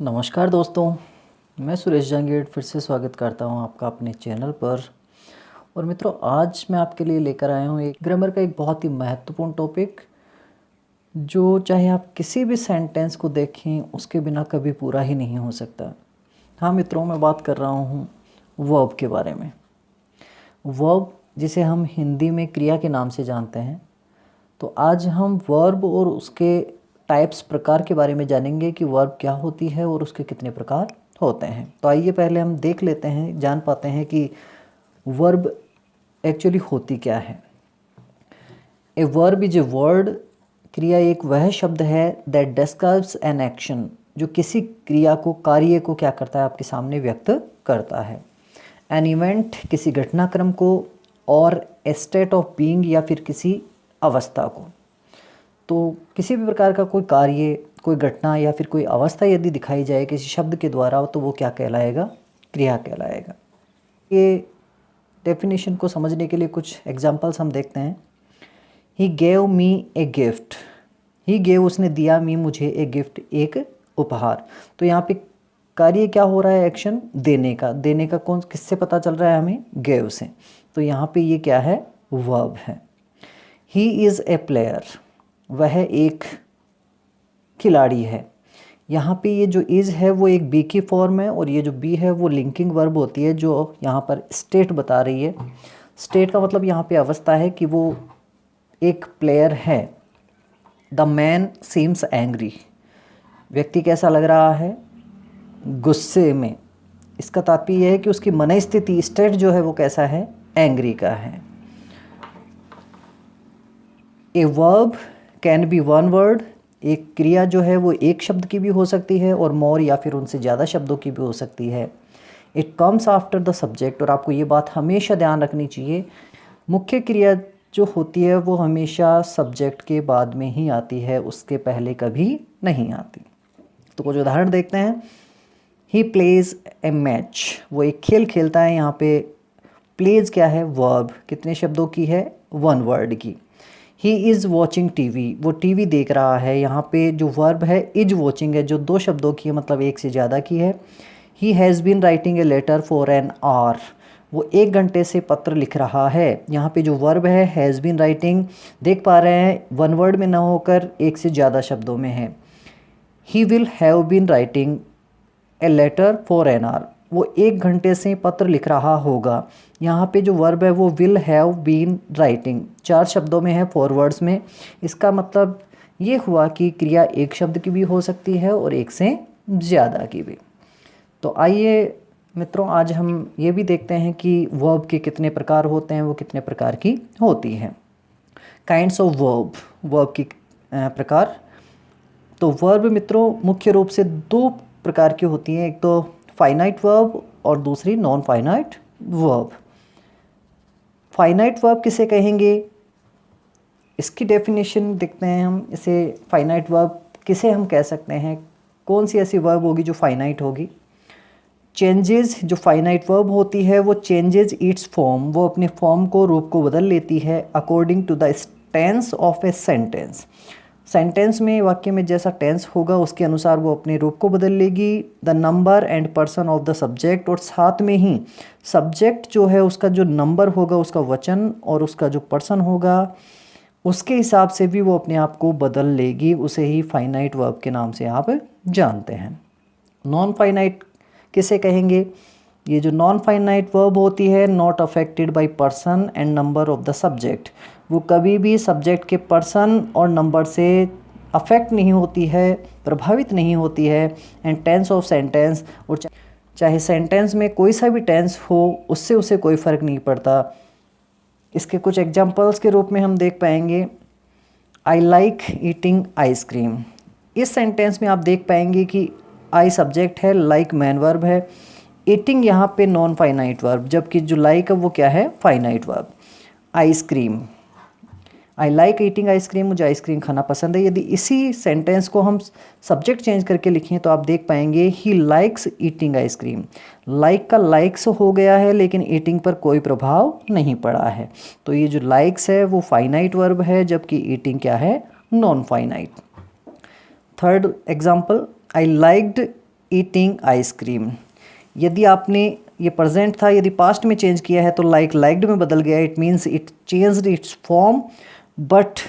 नमस्कार दोस्तों, मैं सुरेश जहांगीर फिर से स्वागत करता हूं आपका अपने चैनल पर। और मित्रों, आज मैं आपके लिए लेकर आया हूं एक ग्रामर का एक बहुत ही महत्वपूर्ण टॉपिक, जो चाहे आप किसी भी सेंटेंस को देखें उसके बिना कभी पूरा ही नहीं हो सकता। हाँ मित्रों, मैं बात कर रहा हूं वर्ब के बारे में। वर्ब जिसे हम हिंदी में क्रिया के नाम से जानते हैं। तो आज हम वर्ब और उसके टाइप्स प्रकार के बारे में जानेंगे कि वर्ब क्या होती है और उसके कितने प्रकार होते हैं। तो आइए पहले हम देख लेते हैं, जान पाते हैं कि वर्ब एक्चुअली होती क्या है। A verb is a word, क्रिया एक वह शब्द है दैट डिस्क्राइब्स एन एक्शन, जो किसी क्रिया को, कार्य को क्या करता है, आपके सामने व्यक्त करता है। एन इवेंट, किसी घटनाक्रम को, और ए स्टेट ऑफ बीइंग, या फिर किसी अवस्था को। तो किसी भी प्रकार का कोई कार्य, कोई घटना या फिर कोई अवस्था यदि दिखाई जाए किसी शब्द के द्वारा, तो वो क्या कहलाएगा? क्रिया कहलाएगा। ये डेफिनेशन को समझने के लिए कुछ एग्जांपल्स हम देखते हैं। He gave me a gift. He gave, उसने दिया, मी, मुझे, ए गिफ्ट, एक उपहार। तो यहाँ पे कार्य क्या हो रहा है? एक्शन देने का। देने का कौन, किससे पता चल रहा है हमें? गेव से। तो यहाँ पे ये क्या है? वर्ब है। ही इज़ ए प्लेयर, वह एक खिलाड़ी है। यहाँ पे ये जो इज़ है वो एक बी की फॉर्म है, और ये जो बी है वो लिंकिंग वर्ब होती है, जो यहाँ पर स्टेट बता रही है। स्टेट का मतलब यहाँ पे अवस्था है कि वो एक प्लेयर है। द मैन सीम्स एंग्री, व्यक्ति कैसा लग रहा है? गुस्से में। इसका तात्पर्य यह है कि उसकी मन स्थिति, स्टेट जो है वो कैसा है? एंग्री का है। A verb can be one word, एक क्रिया जो है वो एक शब्द की भी हो सकती है, और मोर या फिर उनसे ज़्यादा शब्दों की भी हो सकती है। It comes after the subject, और आपको ये बात हमेशा ध्यान रखनी चाहिए, मुख्य क्रिया जो होती है वो हमेशा सब्जेक्ट के बाद में ही आती है, उसके पहले कभी नहीं आती। तो कुछ उदाहरण देखते हैं। ही प्लेज ए मैच, वो एक खेल खेलता है। यहाँ पे प्लेज क्या है? वर्ब, कितने शब्दों की है? वन वर्ड की। ही इज़ वॉचिंग टीवी, वो टीवी देख रहा है। यहाँ पे जो वर्ब है इज वॉचिंग है, जो दो शब्दों की है, मतलब एक से ज़्यादा की है। He has been writing a letter for an hour, वो 1 घंटे से पत्र लिख रहा है। यहाँ पे जो वर्ब है हैज़ बीन राइटिंग, देख पा रहे हैं वन वर्ड में ना होकर एक से ज़्यादा शब्दों में है। He will have been writing a letter for an hour, वो 1 घंटे से पत्र लिख रहा होगा। यहाँ पे जो वर्ब है वो विल हैव बीन राइटिंग, 4 शब्दों में है, 4 वर्ड्स में। इसका मतलब ये हुआ कि क्रिया एक शब्द की भी हो सकती है और एक से ज़्यादा की भी। तो आइए मित्रों, आज हम ये भी देखते हैं कि वर्ब के कितने प्रकार होते हैं, वो कितने प्रकार की होती हैं। काइंड्स ऑफ वर्ब, वर्ब की प्रकार। तो वर्ब मित्रों मुख्य रूप से 2 प्रकार की होती हैं, एक तो फाइनाइट वर्ब और दूसरी non finite verb. Finite verb किसे कहेंगे? इसकी डेफिनेशन देखते हैं हम। इसे फाइनाइट वर्ब किसे हम कह सकते हैं? कौन सी ऐसी वर्ब होगी जो फाइनाइट होगी? चेंजेस, जो फाइनाइट वर्ब होती है वो चेंजेस इट्स फॉर्म, वो अपने फॉर्म को, रूप को बदल लेती है according to the tense of a sentence. Sentence में, वाक्य में जैसा टेंस होगा उसके अनुसार वो अपने रूप को बदल लेगी। The number and person of the subject, और साथ में ही सब्जेक्ट जो है उसका जो नंबर होगा, उसका वचन, और उसका जो पर्सन होगा उसके हिसाब से भी वो अपने आप को बदल लेगी। उसे ही फाइनाइट वर्ब के नाम से आप जानते हैं। नॉन फाइनाइट किसे कहेंगे? ये जो नॉन फाइनाइट वर्ब होती है, not affected by person and number of the subject, वो कभी भी सब्जेक्ट के पर्सन और नंबर से अफेक्ट नहीं होती है, प्रभावित नहीं होती है। एंड टेंस ऑफ सेंटेंस, और चाहे सेंटेंस में कोई सा भी टेंस हो उससे उसे कोई फ़र्क नहीं पड़ता। इसके कुछ एग्जांपल्स के रूप में हम देख पाएंगे। I like eating ice cream. इस सेंटेंस में आप देख पाएंगे कि आई सब्जेक्ट है, लाइक मैन वर्ब है, ईटिंग यहाँ पे नॉन फाइनाइट वर्ब, जबकि जो लाइक है वो क्या है? Finite verb. Ice cream, I like eating ice cream, मुझे आइसक्रीम खाना पसंद है। यदि इसी सेंटेंस को हम सब्जेक्ट चेंज करके लिखें तो आप देख पाएंगे he likes eating ice cream. Like का लाइक्स हो गया है, लेकिन ईटिंग पर कोई प्रभाव नहीं पड़ा है। तो ये जो लाइक्स है वो फाइनाइट वर्ब है, जबकि ईटिंग क्या है? Non finite. Third example, I liked eating ice cream. यदि आपने ये प्रेजेंट था, यदि पास्ट में चेंज किया है तो लाइक लाइक्ड में बदल गया, it means it changed its form. But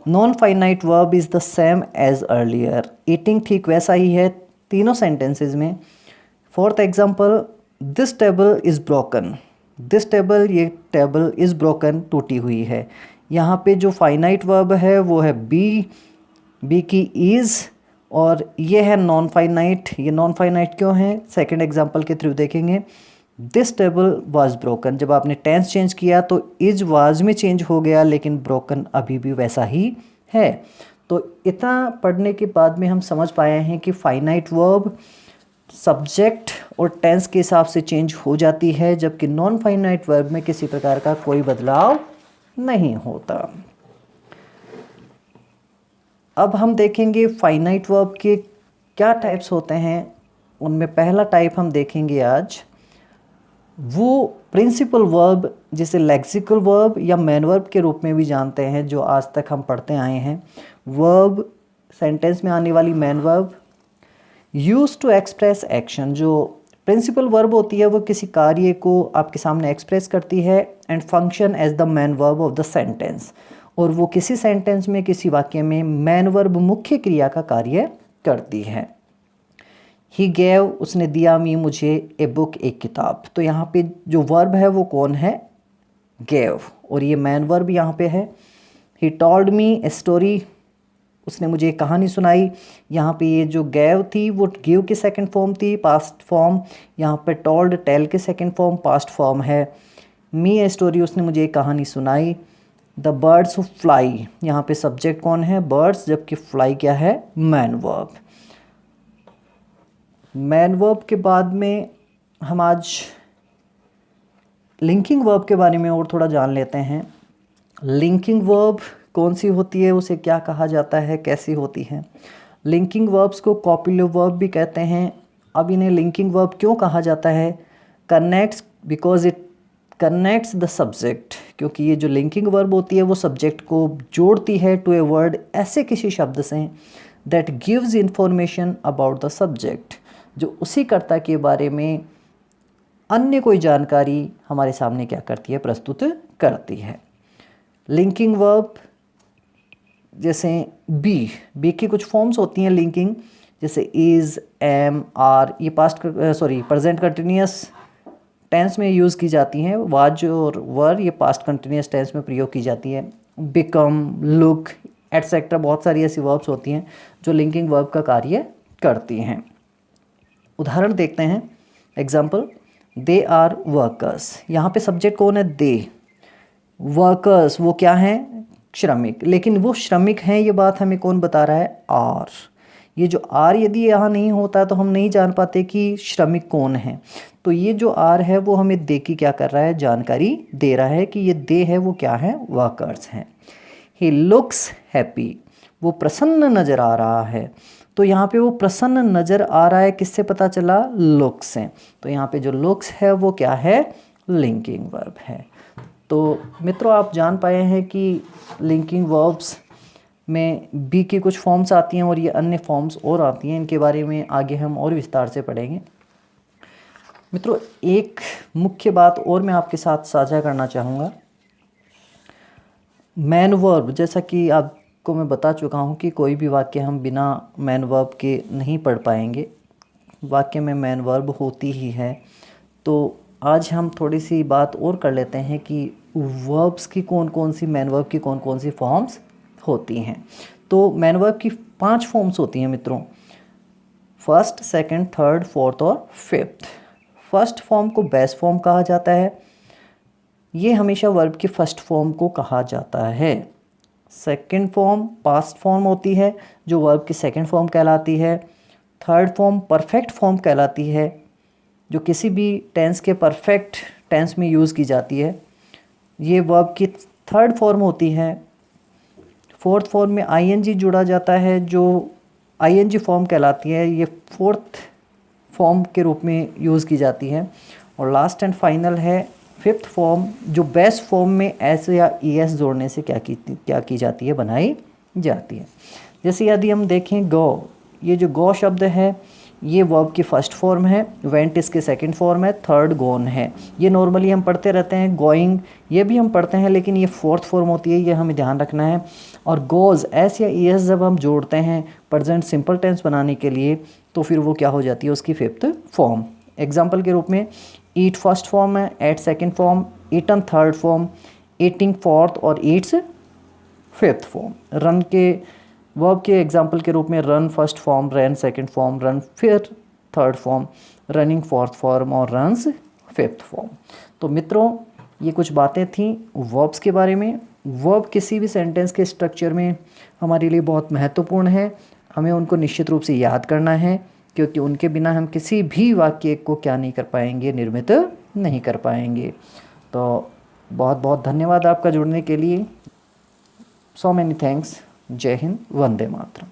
non finite verb is the same as earlier. Eating ठीक वैसा ही है तीनों सेंटेंसेज में। Fourth example, this table is broken. This table, ये टेबल इज़ ब्रोकन, टूटी हुई है। यहाँ पे जो फाइनाइट वर्ब है वो है बी की इज़, और ये है नॉन फाइनाइट। ये नॉन फाइनाइट क्यों है, सेकंड एग्जांपल के थ्रू देखेंगे। दिस टेबल वाज ब्रोकन, जब आपने टेंस चेंज किया तो इज वाज में चेंज हो गया, लेकिन ब्रोकन अभी भी वैसा ही है। तो इतना पढ़ने के बाद में हम समझ पाए हैं कि फाइनाइट वर्ब सब्जेक्ट और टेंस के हिसाब से चेंज हो जाती है, जबकि नॉन फाइनाइट वर्ब में किसी प्रकार का कोई बदलाव नहीं होता। अब हम देखेंगे फाइनाइट वर्ब के क्या टाइप्स होते हैं। उनमें पहला टाइप हम देखेंगे आज, वो प्रिंसिपल वर्ब जिसे लेक्सिकल वर्ब या मैन वर्ब के रूप में भी जानते हैं, जो आज तक हम पढ़ते आए हैं। वर्ब, सेंटेंस में आने वाली main verb, use to express action. जो प्रिंसिपल वर्ब होती है वो किसी कार्य को आपके सामने एक्सप्रेस करती है, and function as the main verb of the sentence. और वो किसी सेंटेंस में, किसी वाक्य में मैन वर्ब मुख्य क्रिया का कार्य करती है। ही गेव, उसने दिया, मी, मुझे, ए बुक, एक किताब। तो यहाँ पे जो वर्ब है वो कौन है, गेव, और ये मैन वर्ब यहाँ पे है। ही टॉल्ड मी ए स्टोरी, उसने मुझे एक कहानी सुनाई। यहाँ पे ये जो गेव थी वो गिव की सेकंड फॉर्म थी, पास्ट फॉर्म। यहाँ पे टॉल्ड, टेल के सेकंड फॉर्म, पास्ट फॉर्म है। मी ए स्टोरी, उसने मुझे एक कहानी सुनाई। द बर्ड्स फ्लाई, यहाँ पे सब्जेक्ट कौन है, बर्ड्स, जबकि फ्लाई क्या है, मैन वर्ब। मैन वर्ब के बाद में हम आज लिंकिंग वर्ब के बारे में और थोड़ा जान लेते हैं। लिंकिंग वर्ब कौन सी होती है, उसे क्या कहा जाता है, कैसी होती है। लिंकिंग वर्ब्स को कॉपुलेटिव वर्ब भी कहते हैं। अब इन्हें लिंकिंग वर्ब क्यों कहा जाता है, connects, because it connects the subject, क्योंकि ये जो लिंकिंग वर्ब होती है वो सब्जेक्ट को जोड़ती है टू ए वर्ड, ऐसे किसी शब्द से, that gives information about the subject, जो उसी कर्ता के बारे में अन्य कोई जानकारी हमारे सामने क्या करती है, प्रस्तुत करती है। लिंकिंग वर्ब जैसे बी की कुछ फॉर्म्स होती हैं लिंकिंग, जैसे इज़, एम, आर, ये प्रेजेंट कंटिन्यूअस टेंस में यूज़ की जाती हैं। वाज और वर ये पास्ट कंटिन्यूअस टेंस में प्रयोग की जाती है। बिकम, लुक, एटसेट्रा, बहुत सारी ऐसी वर्ब्स होती हैं जो लिंकिंग वर्ब का कार्य करती हैं। उदाहरण देखते हैं, एग्जाम्पल, दे आर वर्कर्स। यहाँ पे सब्जेक्ट कौन है, दे। वर्कर्स वो क्या हैं, श्रमिक। लेकिन वो श्रमिक हैं ये बात हमें कौन बता रहा है, आर। ये जो आर यदि यहाँ नहीं होता तो हम नहीं जान पाते कि श्रमिक कौन है। तो ये जो आर है वो हमें दे की क्या कर रहा है, जानकारी दे रहा है कि ये दे है वो क्या है, वर्कर्स हैं। ही लुक्स हैप्पी, वो प्रसन्न नज़र आ रहा है। तो यहाँ पे वो प्रसन्न नज़र आ रहा है किससे पता चला, लुक्स से। तो यहाँ पे जो लुक्स है वो क्या है, लिंकिंग वर्ब है। तो मित्रों आप जान पाए हैं कि लिंकिंग वर्ब्स में बी की कुछ फॉर्म्स आती हैं और ये अन्य फॉर्म्स और आती हैं। इनके बारे में आगे हम और विस्तार से पढ़ेंगे। मित्रों एक मुख्य बात और मैं आपके साथ साझा करना चाहूँगा। मैन वर्ब, जैसा कि आपको मैं बता चुका हूँ कि कोई भी वाक्य हम बिना मैन वर्ब के नहीं पढ़ पाएंगे, वाक्य में मैन वर्ब होती ही है। तो आज हम थोड़ी सी बात और कर लेते हैं कि वर्ब्स की कौन कौन सी, मैन वर्ब की कौन कौन सी फॉर्म्स होती हैं। तो मैन वर्ब की 5 फॉर्म्स होती हैं मित्रों, फर्स्ट, सेकंड, थर्ड, फोर्थ और फिफ्थ। फर्स्ट फॉर्म को बेस फॉर्म कहा जाता है, ये हमेशा वर्ब की फर्स्ट फॉर्म को कहा जाता है। सेकंड फॉर्म पास्ट फॉर्म होती है जो वर्ब की सेकंड फॉर्म कहलाती है। थर्ड फॉर्म परफेक्ट फॉर्म कहलाती है जो किसी भी टेंस के परफेक्ट टेंस में यूज़ की जाती है, ये वर्ब की थर्ड फॉर्म होती है। फोर्थ फॉर्म में आईएनजी जुड़ा जाता है जो आईएनजी फॉर्म कहलाती है, ये फोर्थ फॉर्म के रूप में यूज़ की जाती है। और लास्ट एंड फाइनल है फिफ्थ फॉर्म जो बेस फॉर्म में एस या ईएस जोड़ने से क्या की जाती है, बनाई जाती है। जैसे यदि हम देखें गो, ये जो गो शब्द है ये वर्ब की फर्स्ट फॉर्म है, वेंट इसकी सेकंड फॉर्म है, थर्ड गॉन है। ये नॉर्मली हम पढ़ते रहते हैं। गोइंग ये भी हम पढ़ते हैं, लेकिन ये फोर्थ फॉर्म होती है, ये हमें ध्यान रखना है। और गोज़ एस या ई एस जब हम जोड़ते हैं प्रेजेंट सिंपल टेंस बनाने के लिए, तो फिर वो क्या हो जाती है, उसकी फिफ्थ फॉर्म। एग्जाम्पल के रूप में ईट फर्स्ट फॉर्म है, ate second form, eaten third form, eating fourth और ईट्स फिफ्थ फॉर्म। रन के वर्ब के एग्जाम्पल के रूप में run first form, run second form, run फिर third form, running fourth form और रन्स फिफ्थ फॉर्म। तो मित्रों, ये कुछ बातें थीं वर्ब्स के बारे में। वर्ब किसी भी सेंटेंस के स्ट्रक्चर में हमारे लिए बहुत महत्वपूर्ण है। हमें उनको निश्चित रूप से याद करना है, क्योंकि उनके बिना हम किसी भी वाक्य को क्या नहीं कर पाएंगे, निर्मित नहीं कर पाएंगे। तो बहुत बहुत धन्यवाद आपका जुड़ने के लिए। So many thanks. जय हिंद, वंदे मातरम।